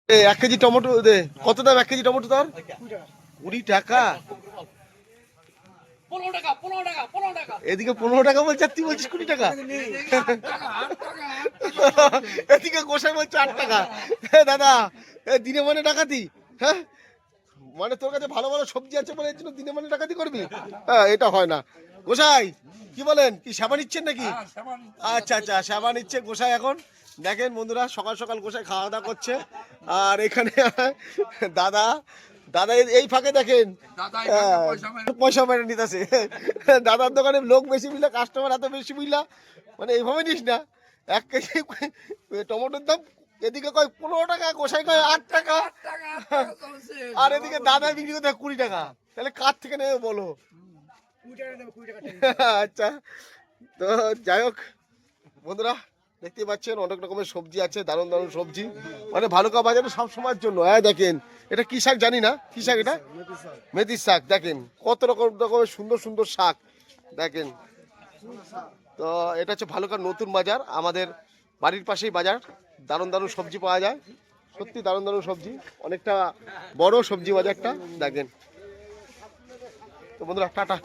এক KG tomato দে। কত দাম এক কেজি টমেটো তোর? 20 টাকা। এদিকে 15 টাকা বলছে, তুই বলছিস 20 টাকা। এদিকে গোসাই বলছে 8 টাকা। দাদা দিনে মানে ডাকাতি? হ্যাঁ, মানে তোর কাছে ভালো ভালো সবজি আছে বলে এর জন্য দিনে মানে ডাকাতি করবি? হ্যাঁ, এটা হয় না। গোসাই কি বলেন, কি সেবা নিচ্ছেন নাকি? আচ্ছা আচ্ছা, সেবা নিচ্ছে গোসাই এখন। দেখেন বন্ধুরা, সকাল সকাল গোসাই খাওয়া দাওয়া করছে। আর এখানে দাদা দাদা এই ফাঁকে দেখেন পয়সা মেরে নিতেছে। দাদার দোকানে লোক বেশি বুঝলা, কাস্টমার এত বেশি বুঝলা, মানে এইভাবে নিস না। 1 কেজি টমেটোর দাম এদিকে কয় 15 টাকা, গোসাই কয় 8 টাকা, আর এদিকে দাদা বিক্রি করতে 20 টাকা। তাহলে কার থেকে নেবে বলো? আচ্ছা, তো যাই হোক বন্ধুরা, দেখতে পাচ্ছেন অনেক রকমের সবজি আছে, দারুণ দারুণ সবজি, মানে ভালুকা বাজারে সব সময়ের জন্য। হ্যাঁ দেখেন, এটা কি শাক জানি না, কি শাক এটা? মেথির শাক। দেখেন কত রকম রকমের সুন্দর সুন্দর শাক দেখেন। তো এটা হচ্ছে ভালুকার নতুন বাজার, আমাদের বাড়ির পাশেই বাজার। দারুণ দারুণ সবজি পাওয়া যায়, সত্যি দারুণ দারুণ সবজি, অনেকটা বড় সবজি বাজারটা দেখেন। তো বন্ধুরা টাটা।